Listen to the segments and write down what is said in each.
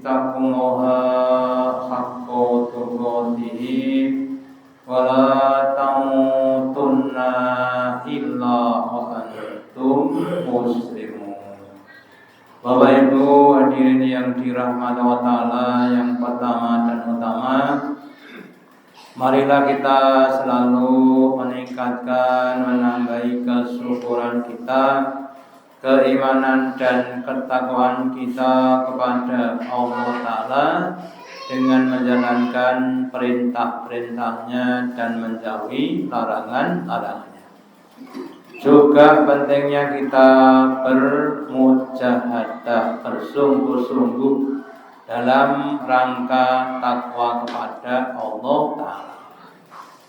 ittaqullaha haqqa tuqatih wa la tamutunna illa wa antum muslimun. Bapak Ibu hadirin yang dirahmati Allah Ta'ala, yang pertama dan utama, marilah kita selalu meningkatkan, menambahi kesyukuran kita, keimanan dan ketakwaan kita kepada Allah Ta'ala dengan menjalankan perintah-perintahnya dan menjauhi larangan-larangannya. Juga pentingnya kita bermujahadah, bersungguh-sungguh dalam rangka takwa kepada Allah Ta'ala.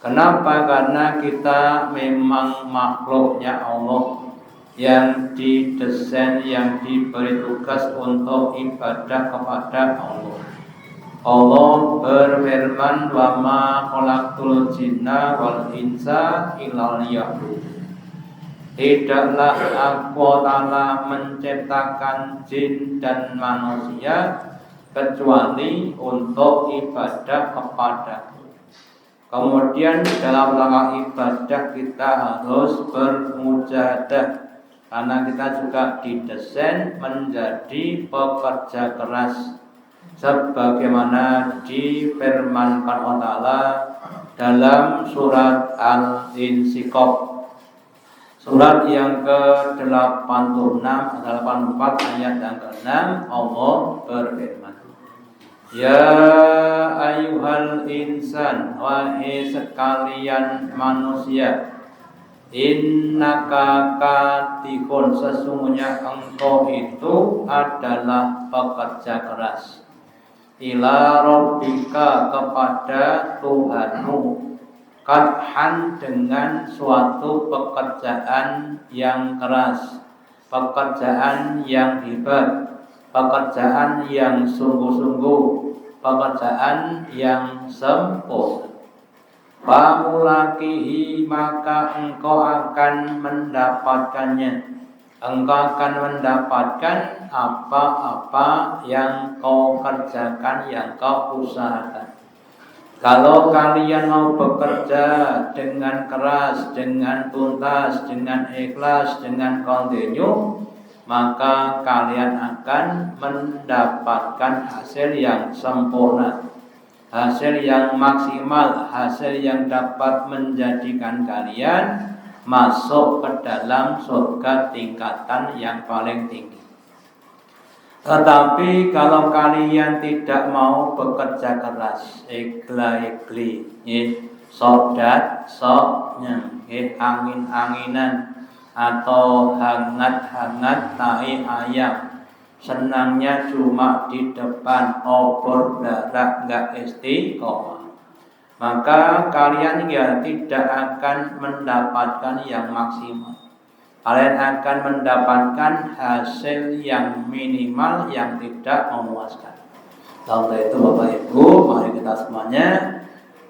Kenapa? Karena kita memang makhluknya Allah yang didesain, yang diberi tugas untuk ibadah kepada Allah. Allah berfirman, wa ma khalaqtul jinna wal insa illa liya'budun. Tidaklah Aku Ta'ala menciptakan jin dan manusia kecuali untuk ibadah kepadaku. Kemudian dalam rangka ibadah kita harus bermujahadah, karena kita juga didesain menjadi pekerja keras, sebagaimana difirmankan Allah Ta'ala dalam surat Al-Insyiqaq, surat yang ke-86, 84 ayat yang ke-6. Allah berfirman, ya ayyuhal insan, wahai sekalian manusia, innaka katihun, sesungguhnya engkau itu adalah pekerja keras, ila rabbika, kepada Tuhanmu, kathan, dengan suatu pekerjaan yang keras, pekerjaan yang hebat, pekerjaan yang sungguh-sungguh, pekerjaan yang sempurna. Famulakihi, maka engkau akan mendapatkannya. Engkau akan mendapatkan apa-apa yang kau kerjakan, yang kau usahakan. Kalau kalian mau bekerja dengan keras, dengan tuntas, dengan ikhlas, dengan kontinu, maka kalian akan mendapatkan hasil yang sempurna, hasil yang maksimal, hasil yang dapat menjadikan kalian masuk ke dalam surga tingkatan yang paling tinggi. Tetapi kalau kalian tidak mau bekerja keras, igla-igli, sodat, soknya, angin-anginan, atau hangat-hangat tai ayam, senangnya cuma di depan, obor darak, gak istiqomah, maka kalian ya tidak akan mendapatkan yang maksimal. Kalian akan mendapatkan hasil yang minimal, yang tidak memuaskan. Oleh itu Bapak Ibu, mari kita semuanya,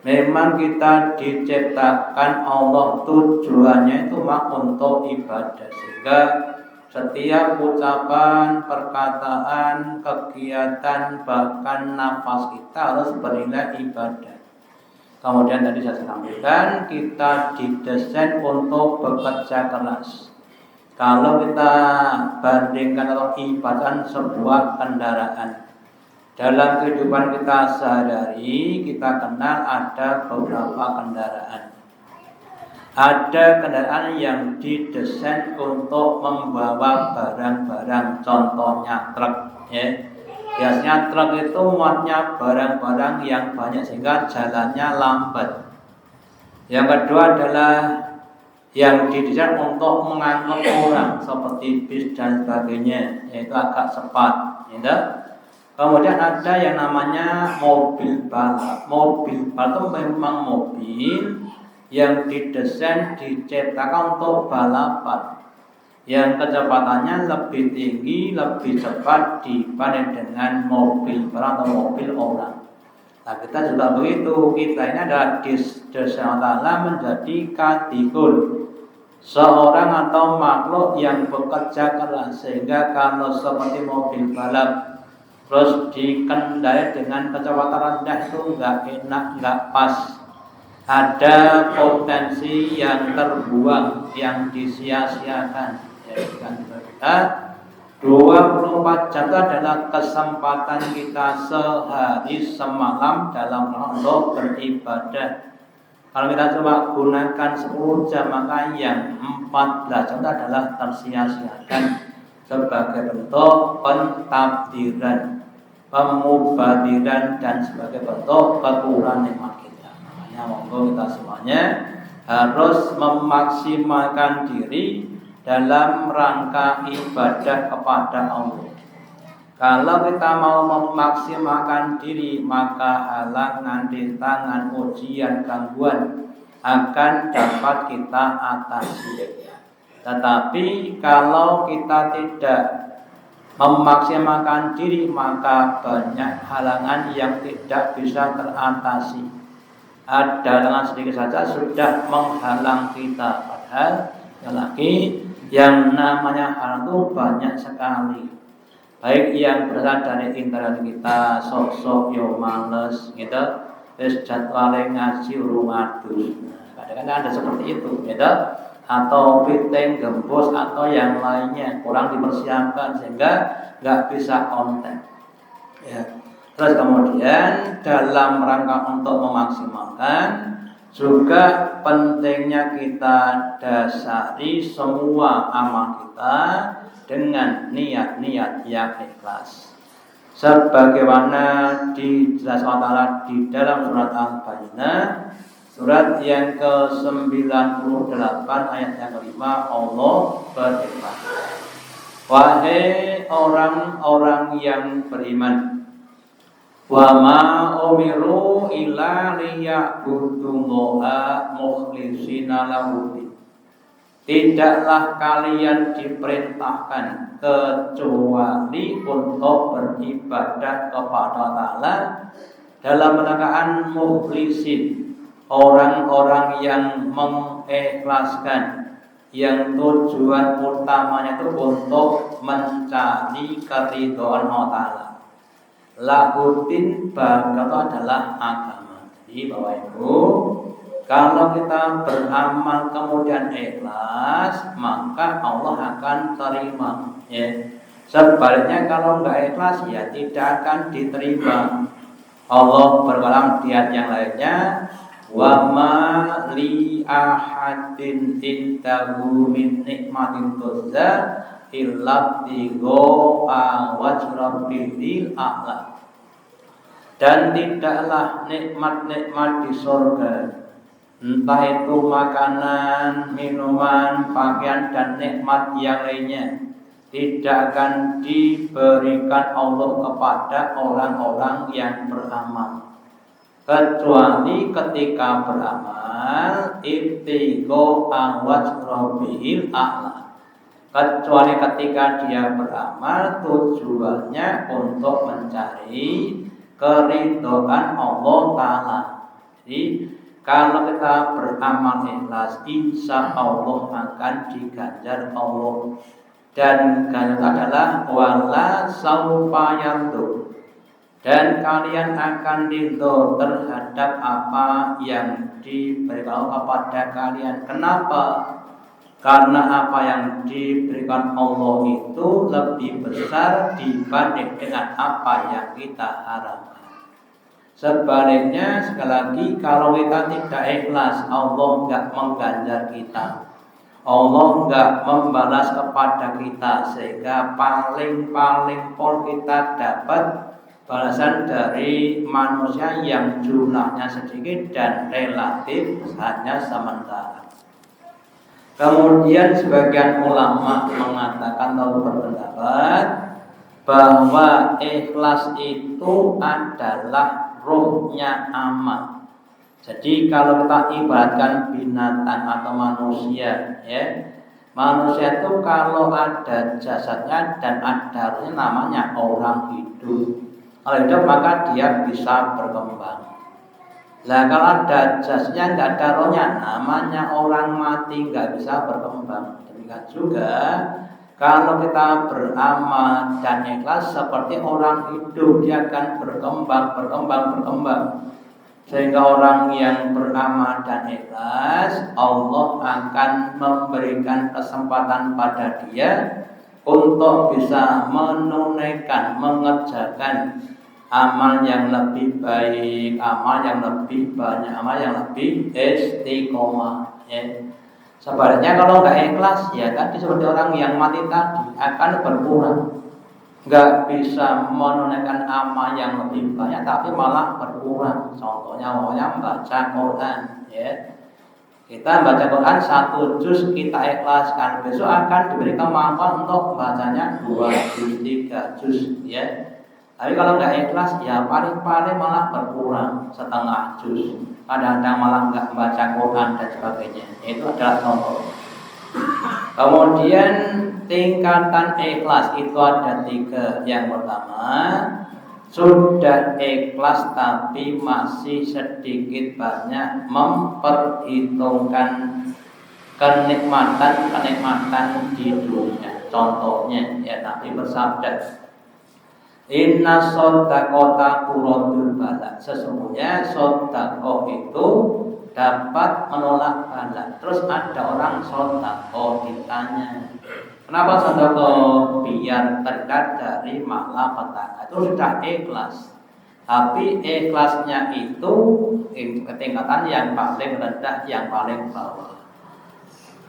memang kita diciptakan Allah, tujuannya itu untuk ibadah, sehingga setiap ucapan, perkataan, kegiatan, bahkan nafas kita harus bernilai ibadah. Kemudian tadi saya sampaikan, kita didesain untuk bekerja keras. Kalau kita bandingkan atau ibaratkan sebuah kendaraan, dalam kehidupan kita sehari-hari kita kenal ada beberapa kendaraan. Ada kendaraan yang didesain untuk membawa barang-barang, contohnya truk, ya. Biasanya truk itu muatnya barang-barang yang banyak sehingga jalannya lambat. Yang kedua adalah yang didesain untuk mengangkut orang seperti bis dan sebagainya, yaitu agak cepat, gitu. Kemudian ada yang namanya mobil balap. Mobil balap itu memang mobil yang didesain, diciptakan untuk balapan, yang kecepatannya lebih tinggi, lebih cepat dibanding dengan mobil barang atau mobil orang. Nah, kita juga begitu. Kita ini adalah desain Allah menjadi kategori seorang atau makhluk yang bekerja keras, sehingga kalau seperti mobil balap terus dikendali dengan kecepatan rendah itu nggak enak, nggak pas. Ada potensi yang terbuang, yang disia-siakan. Ya, kan kita 24 jam itu adalah kesempatan kita sehari semalam dalam untuk beribadah. Kalau kita coba gunakan 10 jam, maka yang 14 jam itu adalah tersia-siakan sebagai bentuk pentabdiran, pemubadiran, dan sebagai bentuk kekurangan nikmat kita. Makanya monggo kita semuanya harus memaksimalkan diri dalam rangka ibadah kepada Allah. Kalau kita mau memaksimalkan diri, maka halangan, rintangan, ujian, gangguan akan dapat kita atasi. Tetapi kalau kita tidak memaksimalkan diri, maka banyak halangan yang tidak bisa teratasi. Ada halangan sedikit saja sudah menghalang kita. Padahal lagi yang namanya halangan itu banyak sekali. Baik yang berasal dari internal kita, sok-sok yo males gitu, terus jadwalnya ngaji urung adus. Kadang-kadang ada seperti itu, gitu. Atau fitting, gembos, atau yang lainnya kurang dipersiapkan sehingga nggak bisa konten. Ya. Terus kemudian dalam rangka untuk memaksimalkan juga pentingnya kita dasari semua amal kita dengan niat-niat yang ikhlas. Sebagaimana dijelaskan Allah di dalam surat Al-Bayyinah, surat yang ke-98 ayat yang kelima, Allah berfirman, wahai orang-orang yang beriman, wa ma umiru illa liya'budullaha mukhlishina lahu. Tidaklah kalian diperintahkan kecuali untuk beribadah kepada Allah dalam penegakan mukhlisin, orang-orang yang mengikhlaskan, yang tujuan utamanya itu untuk mencari keridhaan Allah. Lahuddin itu adalah agama. Jadi Bapak Ibu, kalau kita beramal kemudian ikhlas, maka Allah akan terima. Ya. Sebaliknya kalau nggak ikhlas, ya tidak akan diterima. Allah berkalam di ayat yang lainnya, wa ma li ahadin indahu min nikmatin tuzza illa tigo awajrabbil a'la. Dan tidaklah nikmat-nikmat di surga, entah itu makanan, minuman, pakaian, dan nikmat yang lainnya, tidak akan diberikan Allah kepada orang-orang yang beramal, kecuali ketika beramal ibtigo awajrabbil a'la, kecuali ketika dia beramal tujuannya untuk mencari keridhaan Allah Ta'ala. Jadi kalau kita beramal ikhlas, insya Allah akan diganjar Allah. Dan ganjar adalah wala saufa yandur, dan kalian akan ridho terhadap apa yang diberikan kepada kalian. Kenapa? Karena apa yang diberikan Allah itu lebih besar dibanding dengan apa yang kita harapkan. Sebaliknya, sekali lagi, kalau kita tidak ikhlas, Allah enggak mengganjar kita, Allah enggak membalas kepada kita, sehingga paling pol kita dapat balasan dari manusia yang jumlahnya sedikit dan relatif hanya sementara. Kemudian sebagian ulama mengatakan atau berpendapat bahwa ikhlas itu adalah ruhnya amal. Jadi kalau kita ibaratkan binatang atau manusia, ya, manusia itu kalau ada jasadnya dan ada ruhnya namanya orang hidup. Kalau hidup maka dia bisa berkembang. Nah kalau ada jasnya nggak ada rohnya, namanya orang mati, nggak bisa berkembang. Demikian juga Kalau kita beramal dan ikhlas seperti orang hidup, dia akan berkembang. Sehingga orang yang beramal dan ikhlas, Allah akan memberikan kesempatan pada dia untuk bisa menunaikan, mengerjakan amal yang lebih baik, amal yang lebih banyak, amal yang lebih istiqomah. Ya. Sebaliknya kalau nggak ikhlas, ya tadi seperti orang yang mati tadi akan berkurang, nggak bisa menunaikan amal yang lebih banyak, tapi malah berkurang. Contohnya orang baca Quran, ya. Kita baca Quran 1 juz kita ikhlaskan, besok akan diberi kemampuan untuk bacanya 2 juz, 3 juz, ya. Tapi kalau nggak ikhlas, ya paling-paling malah berkurang setengah juz. Kadang-kadang malah nggak membaca Quran dan sebagainya. Itu adalah contoh. Kemudian tingkatan ikhlas itu ada 3. Yang pertama, sudah ikhlas tapi masih sedikit banyak memperhitungkan kenikmatan di dunia. Contohnya, ya Nabi bersabda, Inna shadaqata turadul bala. Sesungguhnya sedekah itu dapat menolak bala. Terus ada orang sedekah ditanya, kenapa sedekah? Biar terhindar dari malapetaka. Itu sudah ikhlas. Tapi ikhlasnya itu tingkatan yang paling rendah, yang paling bawah.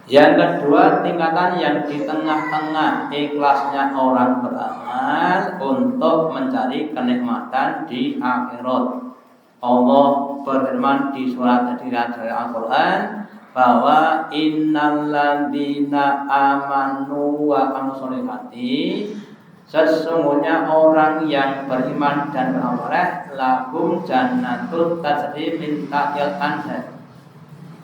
Yang kedua, tingkatan yang di tengah-tengah, ikhlasnya orang beramal untuk mencari kenikmatan di akhirat. Allah berfirman di surat Al-Quran bahwa innal ladzina amanu wa amilus sholihati, sesungguhnya orang yang beriman dan beramal lahum jannatun tajri min tahtiha al-anhar,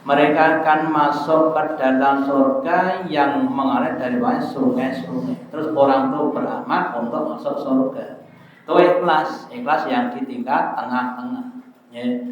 mereka akan masuk ke dalam surga yang mengalir dari bawah sungai-sungai. Terus orang itu beramal untuk masuk surga. Itu ikhlas yang di tingkat tengah-tengah. Ya.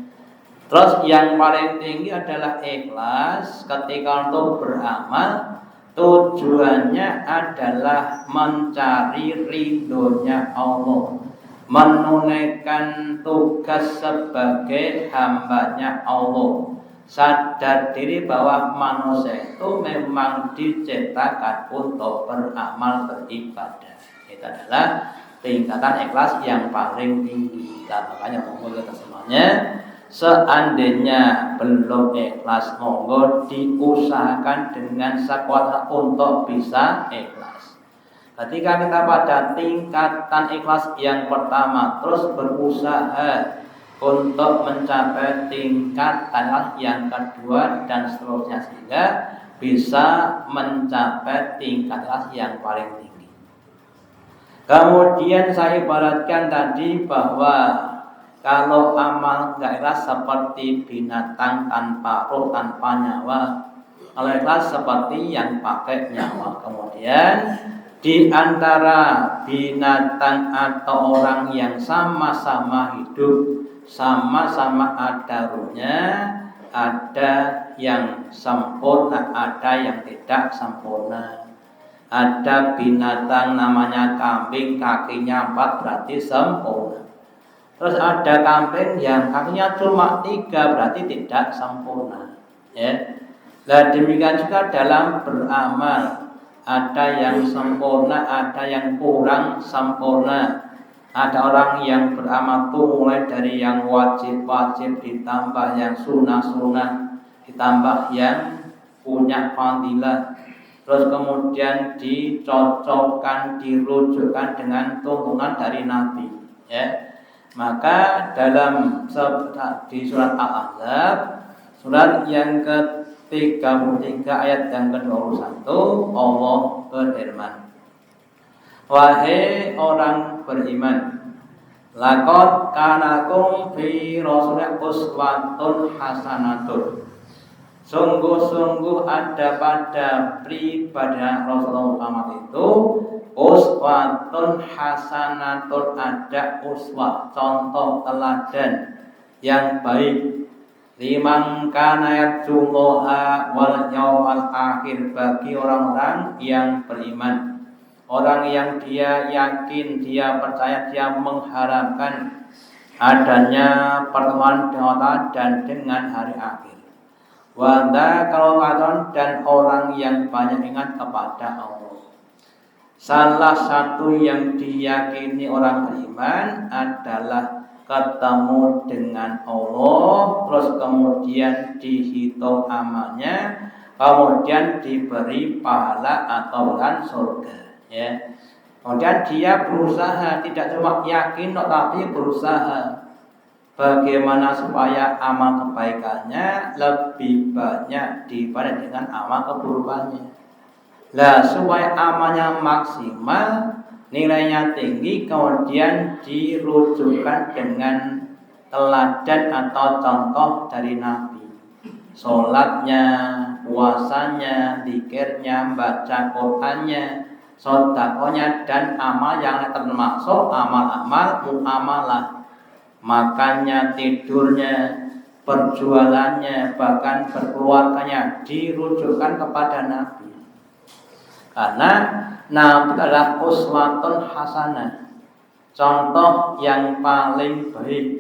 Terus yang paling tinggi adalah ikhlas ketika untuk beramal, tujuannya adalah mencari ridhonya Allah, menunaikan tugas sebagai hambanya Allah. Sadar diri bahwa manusia itu memang diciptakan untuk beramal, beribadah. Itu adalah tingkatan ikhlas yang paling tinggi. Dan makanya monggo kita semuanya, seandainya belum ikhlas, monggo diusahakan dengan sekuat untuk bisa ikhlas. Ketika kita pada tingkatan ikhlas yang pertama, terus berusaha untuk mencapai tingkatan yang kedua dan seterusnya, sehingga bisa mencapai tingkatan yang paling tinggi. Kemudian saya ibaratkan tadi bahwa kalau amal nggak ikhlas seperti binatang tanpa roh, tanpa nyawa. Kalau ikhlas seperti yang pakai nyawa. Kemudian di antara binatang atau orang yang sama-sama hidup, sama-sama ada ruhnya, ada yang sempurna, ada yang tidak sempurna. Ada binatang namanya kambing, kakinya 4 berarti sempurna. Terus ada kambing yang kakinya cuma 3 berarti tidak sempurna. Ya. Nah, demikian juga dalam beramal, ada yang sempurna, ada yang kurang sempurna. Ada orang yang beramal itu mulai dari yang wajib-wajib, ditambah yang sunnah-sunnah, ditambah yang punya fadilah. Terus kemudian dicocokkan, dirujukkan dengan tuntunan dari Nabi. Ya. Maka dalam di surat Al-Ahzab, surat yang ke-33 ayat yang ke-21, Allah berfirman, wahai orang beriman, laqad kana lakum fi rasulillah uswatun hasanatun. Sungguh-sungguh ada pada pribadi Rasulullah Muhammad itu uswatun hasanatun, ada uswah, contoh teladan yang baik. Liman kana yarjullaha wal yawmal akhir, bagi orang-orang yang beriman orang yang dia yakin, dia percaya, dia mengharapkan adanya pertemuan dengan Allah dan dengan hari akhir. Wanda kalau dan orang yang banyak ingat kepada Allah. Salah satu yang diyakini orang beriman adalah ketemu dengan Allah, terus kemudian dihitung amalnya, kemudian diberi pahala atau bukan surga. Ya. Kemudian dia berusaha, tidak cuma yakin, tapi berusaha bagaimana supaya amal kebaikannya lebih banyak dibanding dengan amal keburukannya. Lah supaya amalnya maksimal, nilainya tinggi, kemudian dirujukkan dengan teladan atau contoh dari Nabi. Sholatnya, puasanya, zikirnya, baca Qur'annya, sedekahnya, dan amal yang termasuk amal-amal muamalah, makannya, tidurnya, perjualannya, bahkan berkeluarganya dirujukkan kepada Nabi. Karena Nabi adalah uswatun hasanah, contoh yang paling baik,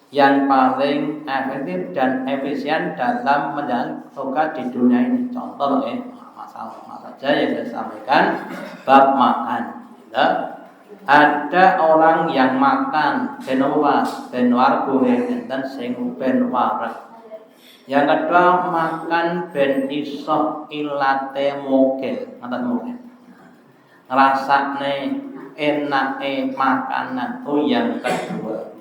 yang paling efektif dan efisien dalam menjalani tugas di dunia ini. Contoh masalah saja yang saya sampaikan bab makan. Ya. Ada orang yang makan ben warga dan sing ben warak. Yang kedua makan ben iso ilate mogel, ngaten mogel. Ngrasakne enake makanan itu yang kedua.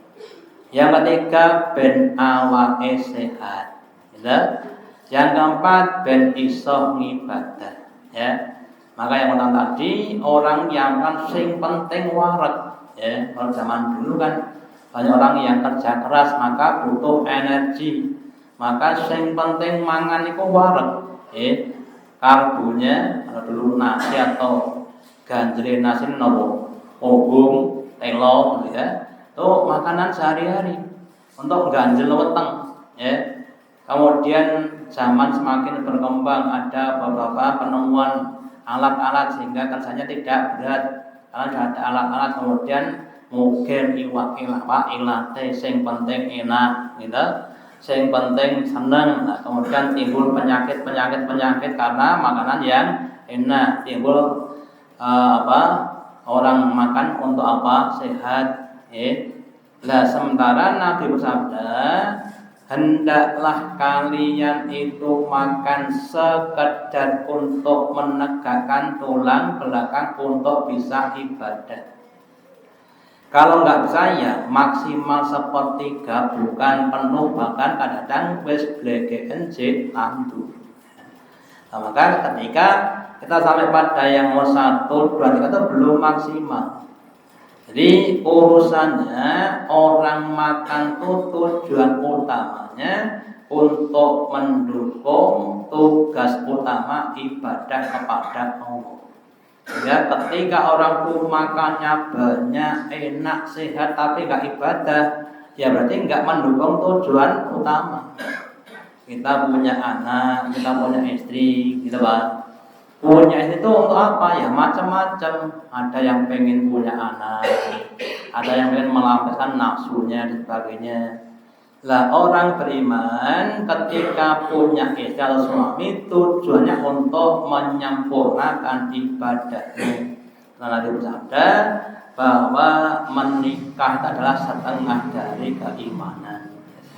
Yang ketiga ben awake sehat. Ya. Yang keempat ben iso ngibadah, ya. Maka yang pertama tadi orang yang kan sing penting warak, ya. Kalau zaman dulu kan banyak orang yang kerja keras maka butuh energi. Maka yang penting mangan itu warak, karbonya kalau dulu nasi atau ganjel nasi nopo, obong, telo, gitu ya, itu makanan sehari-hari untuk ganjel weteng, ya. Kemudian zaman semakin berkembang, ada beberapa penemuan alat-alat sehingga kerjanya tidak berat, karena ada alat-alat. Kemudian mungkin ilate, sing penting enak, gitu. Yang penting senang. Nah, kemudian timbul penyakit karena makanan yang enak. Timbul orang makan untuk apa? Sehat. Nah, sementara Nabi bersabda, hendaklah kalian itu makan sekedar untuk menegakkan tulang belakang untuk bisa ibadah. Kalau nggak bisa ya maksimal sepertiga, bukan penuh, bahkan kadang-kadang wis blegeken jek tandu. Nah, maka ketika kita sampai pada yang mau 1, 2, 3 itu belum maksimal. Jadi urusannya orang makan itu tujuan utamanya untuk mendukung tugas utama ibadah kepada Allah. Ya, ketika orang tuh makannya banyak, enak, sehat, tapi nggak ibadah, ya berarti nggak mendukung tujuan utama. Kita punya anak, kita punya istri, gitu Pak. Punya istri itu untuk apa? Ya macam-macam. Ada yang pengen punya anak, ada yang pengen melampiaskan nafsunya dan sebagainya. Lah orang beriman ketika punya istri atau suami tujuannya untuk menyempurnakan ibadahnya. Nabi bersabda bahwa menikah adalah setengah dari keimanan.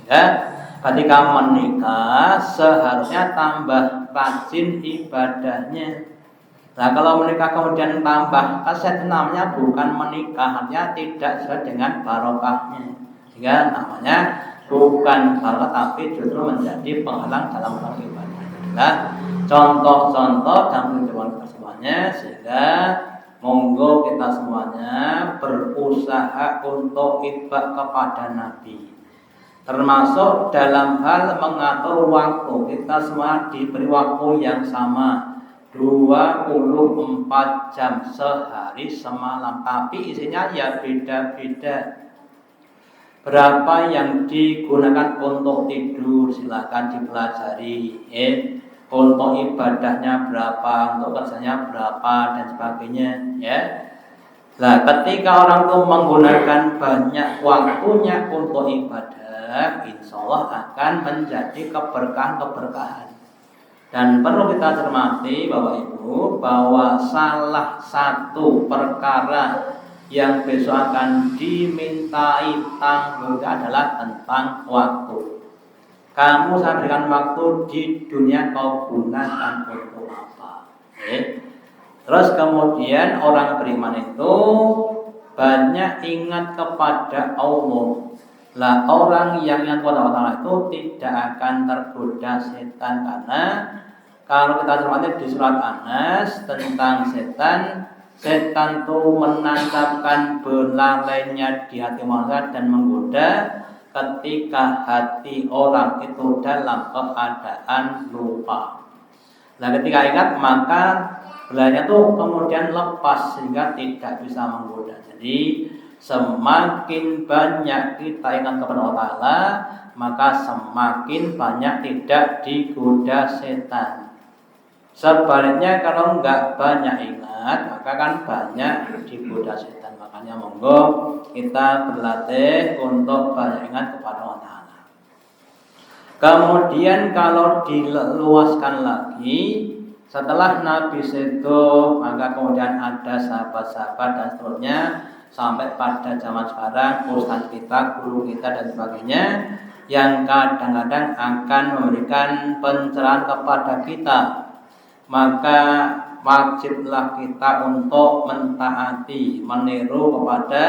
Ya, ketika menikah seharusnya tambah rajin ibadahnya. Nah kalau menikah kemudian tambah kaset, namanya bukan menikah, artinya tidak sesuai dengan barokahnya. Sehingga namanya bukan barokah tapi justru menjadi penghalang dalam melakukan ibadah. Nah, contoh-contoh dalam kehidupan kita semuanya, sehingga monggo kita semuanya berusaha untuk itba kepada Nabi. Termasuk dalam hal mengatur waktu, kita semua diberi waktu yang sama 24 jam sehari semalam, tapi isinya ya beda-beda. Berapa yang digunakan untuk tidur silakan dipelajari, untuk ibadahnya berapa, untuk kerjanya berapa dan sebagainya, ya. Nah, ketika orang itu menggunakan banyak waktunya untuk ibadah, insya Allah akan menjadi keberkahan-keberkahan. Dan perlu kita cermati Bapak Ibu bahwa salah satu perkara yang besok akan dimintai tanggung adalah tentang waktu. Kamu saya berikan waktu di dunia kau gunakan untuk apa? Terus kemudian orang beriman itu banyak ingat kepada Allah. Lah orang yang ingat kepada Allah itu tidak akan tergoda setan, karena kalau kita cermati di surat Anas tentang setan, setan itu menancapkan belalainya di hati manusia dan menggoda ketika hati orang itu dalam keadaan lupa. Nah, ketika ingat maka belalainya itu kemudian lepas sehingga tidak bisa menggoda. Jadi semakin banyak kita ingat kepada Allah Ta'ala, maka semakin banyak tidak digoda setan. Sebaliknya kalau enggak banyak ingat, maka kan banyak digoda setan. Makanya monggo kita berlatih untuk banyak ingat kepada Allah Ta'ala. Kemudian kalau diluaskan lagi, setelah Nabi itu, maka kemudian ada sahabat-sahabat dan seterusnya, sampai pada zaman sekarang ustaz kita, guru kita dan sebagainya, yang kadang-kadang akan memberikan pencerahan kepada kita. Maka wajiblah kita untuk mentaati, meniru kepada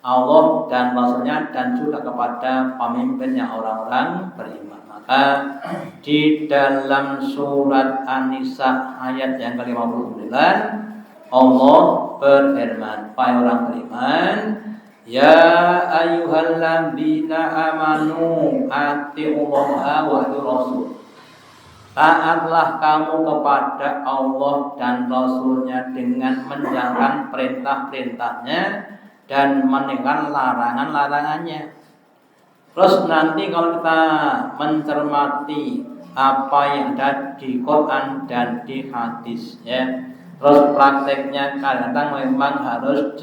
Allah dan Rasulnya dan juga kepada pemimpinnya orang-orang beriman. Maka di dalam surat An-Nisa ayat yang ke-59 Allah berfirman, wahai orang beriman, ya ayyuhalladzina amanu atiullaha wa rasul. Taatlah kamu kepada Allah dan Rasulnya dengan menjalankan perintah-perintahnya dan meninggalkan larangan-larangannya. Terus nanti kalau kita mencermati apa yang ada di Quran dan di hadis, ya, terus prakteknya kadang-kadang memang harus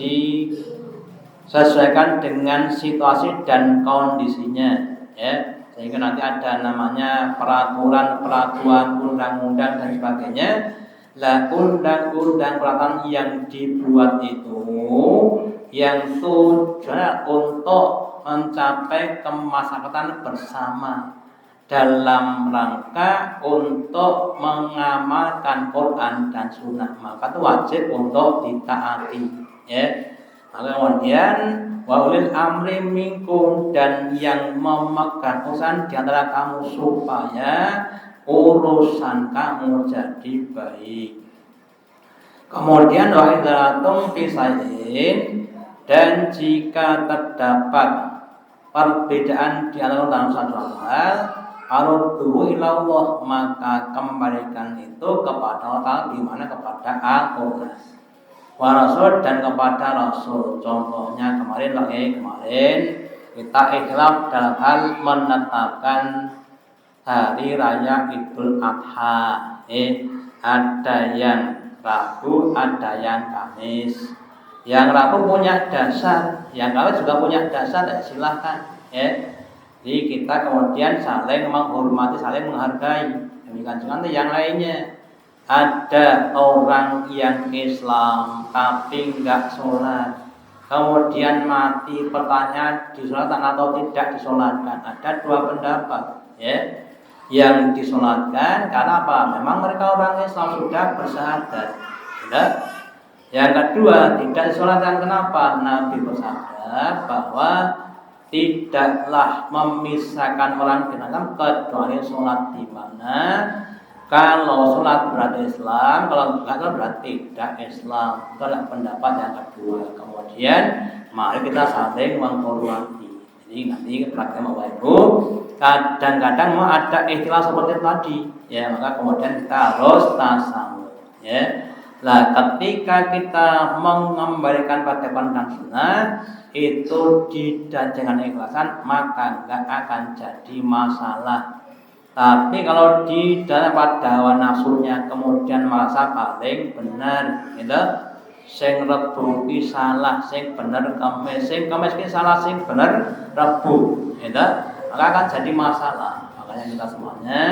disesuaikan dengan situasi dan kondisinya, ya. Sehingga nanti ada namanya peraturan, undang-undang dan sebagainya. Lah undang-undang peraturan yang dibuat itu yang tujuannya untuk mencapai kemasyarakatan bersama dalam rangka untuk mengamalkan Quran dan Sunnah, maka itu wajib untuk ditaati, ya. Maka kemudian wa ulil amri minkum, dan yang memegang urusan di antara kamu supaya urusan kamu jadi baik. Kemudian wa idzalatum fisain, dan jika terdapat perbedaan di antara satu hal, arudhu ilallah, maka kembalikan itu kepada Allah, di mana kepada Al-Qur'an wa Rasul dan kepada Rasul. Contohnya kemarin kita ikhtilaf dalam hal menetapkan hari raya Idul Adha. Ada yang Rabu, ada yang Kamis. Yang Rabu punya dasar, yang Kamis juga punya dasar, ya silahkan, ya. Jadi kita kemudian saling menghormati, saling menghargai. Demikian juga yang lainnya. Ada orang yang Islam tapi enggak sholat, kemudian mati, pertanyaan disolatkan atau tidak disolatkan. Ada dua pendapat, ya. Yang disolatkan karena apa? Memang mereka orang Islam sudah bersyahadat, sudah. Yang kedua tidak disolatkan, kenapa? Nabi bersabda bahwa tidaklah memisahkan orang dengan Islam kecuali sholat, di mana kalau sholat berarti Islam, kalau enggak sholat berarti tidak Islam. Itu adalah pendapat yang kedua. Kemudian mari kita saling menghormati. Jadi nanti praktek Bapak Ibu, kadang-kadang mau ada ikhtilaf seperti tadi, ya, maka kemudian kita harus tasawuf, ya. Nah, ketika kita mengembalikan pada pandang sunnah itu dengan ikhlasan, maka enggak akan jadi masalah. Tapi kalau di dalam pada hawa nafsunya kemudian merasa paling benar, gitu. Sing rebu ki salah, sing bener kemis, ki salah, sing bener rebu, gitu. Maka akan jadi masalah. Makanya kita semuanya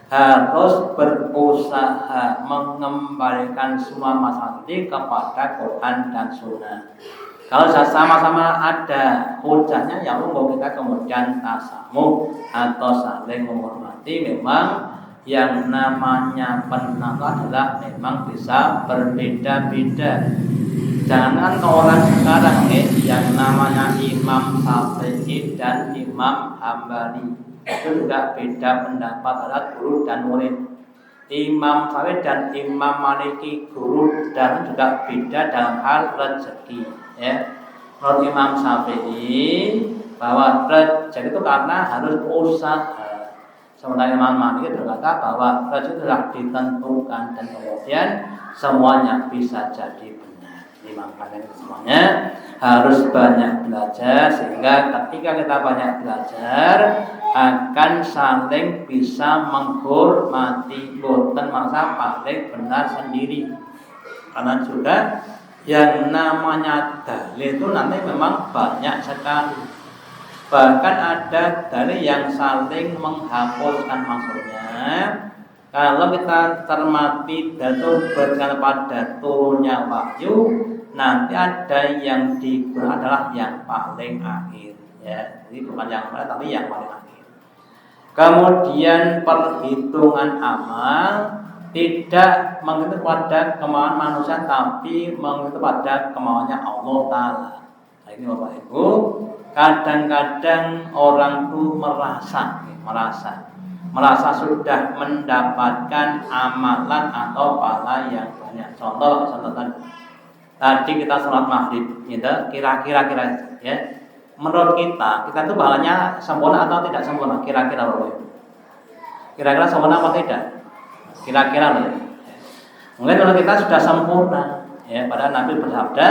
harus berusaha mengembalikan semua masalah ini kepada Quran dan Sunnah. Kalau sama-sama ada hujahnya, ya monggo kita kemudian tasamuh atau saling menghormati. Memang yang namanya pendapat adalah memang bisa berbeda-beda. Jangan orang sekarang yang namanya Imam Syafi'i dan Imam Hambali itu juga beda pendapat adalah guru dan murid. Imam Syafi'i dan Imam Maliki guru dan juga beda dalam hal rezeki. Ya, menurut Imam Syafi'i bahwa rezeki itu karena harus usaha. Sementara Imam Maliki berkata bahwa rezeki telah ditentukan dan kemudian semuanya bisa jadi benar. Imam kalian semuanya harus banyak belajar sehingga ketika kita banyak belajar akan saling bisa menghormati, boten masa paling benar sendiri. Karena juga yang namanya dalil itu nanti memang banyak sekali. Bahkan ada dalil yang saling menghapuskan, maksudnya kalau kita cermati datu berkata pada turunnya wahyu, nanti ada yang digunakan adalah yang paling akhir, ya. Jadi bukan yang paling, tapi yang paling akhir. Kemudian perhitungan amal tidak mengitu pada kemauan manusia, tapi mengitu pada kemauannya Allah Ta'ala. Nah, ini Bapak Ibu, kadang-kadang orang itu merasa sudah mendapatkan amalan atau pahala yang banyak. Contoh tadi kita sholat maghrib, gitu, kira-kira ya. Menurut kita itu pahalanya sempurna atau tidak sempurna? Kira-kira Bapak. Kira-kira sempurna apa tidak? Kira-kira loh. Mungkin kalau kita sudah sempurna, ya. Padahal Nabi bersabda,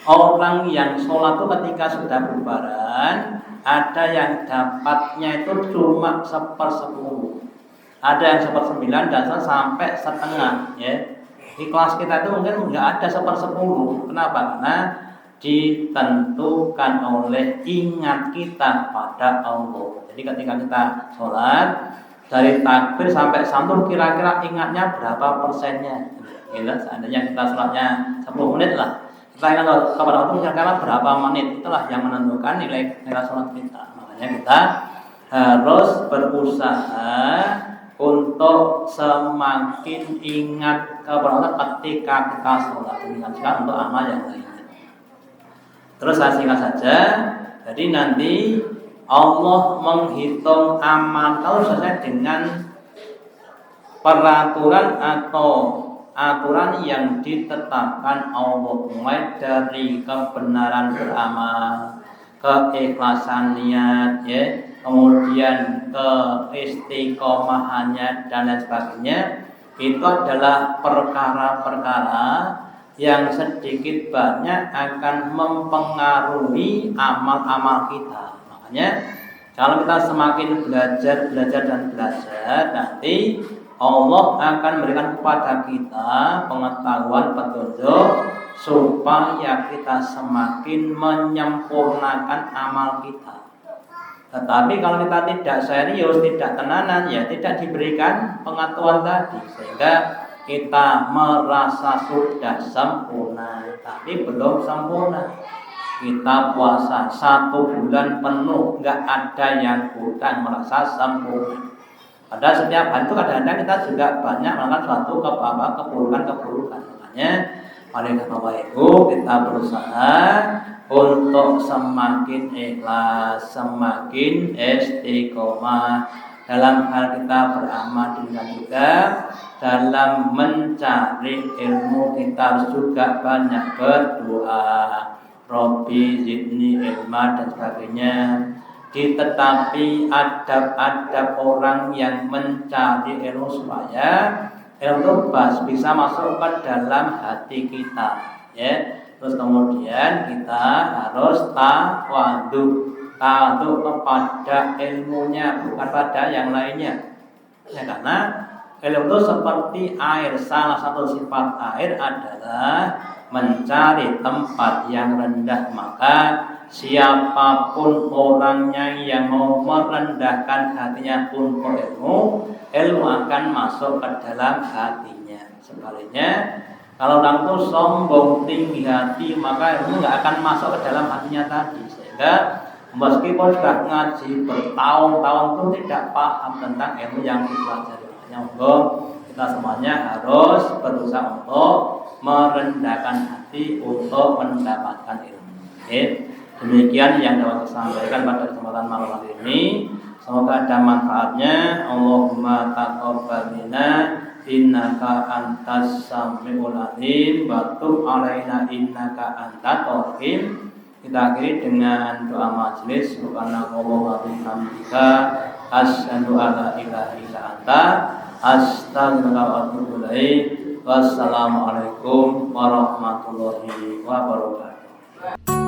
orang yang sholat itu ketika sudah bubaran, ada yang dapatnya itu cuma 1/10, ada yang 1/9 dan sampai setengah, ya. Di kelas kita itu mungkin nggak ada 1/10. Kenapa? Karena ditentukan oleh ingat kita pada Allah. Jadi ketika kita sholat dari takbir sampai santur kira-kira ingatnya berapa persennya? Gitu. Seandainya kita sholatnya 10 menit lah, kita ingat kepada Allah kira-kira berapa menit, itulah yang menentukan nilai sholat kita. Makanya kita harus berusaha untuk semakin ingat kepada Allah ketika kita sholat, demikian untuk amal yang lain. Terus saya singkat saja. Jadi nanti Allah menghitung amal kalau sesuai dengan peraturan atau aturan yang ditetapkan Allah, mulai dari kebenaran beramal, keikhlasan niat, ya, kemudian keistiqomahannya dan lain sebagainya. Itu adalah perkara-perkara yang sedikit banyak akan mempengaruhi amal-amal kita. Makanya kalau kita semakin belajar dan belajar, nanti Allah akan memberikan kepada kita pengetahuan petunjuk supaya kita semakin menyempurnakan amal kita. Tetapi kalau kita tidak serius, tidak tenanan, ya tidak diberikan pengetahuan tadi, sehingga kita merasa sudah sempurna, tapi belum sempurna. Kita puasa 1 bulan penuh, nggak ada yang kurang, merasa sempurna. Padahal setiap hari itu kadang-kadang kita juga banyak melakukan suatu keburukan. Makanya mari Bapak Ibu kita berusaha untuk semakin ikhlas, semakin istiqomah dalam hal kita beramal, dan juga dalam mencari ilmu kita harus juga banyak berdoa, Robbi zidni ilma dan sebagainya. Tetapi adab-adab orang yang mencari ilmu supaya ilmu itu bisa masuk ke dalam hati kita, ya. Terus kemudian kita harus tawadhu kepada ilmunya, bukan pada yang lainnya. Ya, karena ilmu itu seperti air. Salah satu sifat air adalah mencari tempat yang rendah. Maka siapapun orangnya yang mau merendahkan hatinya untuk ilmu akan masuk ke dalam hatinya. Sebaliknya, kalau orang itu sombong, tinggi hati, maka ilmu nggak akan masuk ke dalam hatinya tadi. Sehingga meskipun sudah ngaji bertahun-tahun itu tidak paham tentang ilmu yang dipelajari. Kita semuanya harus berusaha untuk merendahkan hati untuk mendapatkan ilmu. Demikian yang dapat saya sampaikan pada kesempatan malam hari ini. Semoga ada manfaatnya. Allahumma taqabbal minna innaka antas samiul alim wa tub alaina innaka antat rahim. Kita akhiri dengan doa majelis. Subhanallah wa bihamdika asyhadu an la ilaha illa anta astaghfiruka wa atubu ilaik. Wassalamualaikum warahmatullahi wabarakatuh.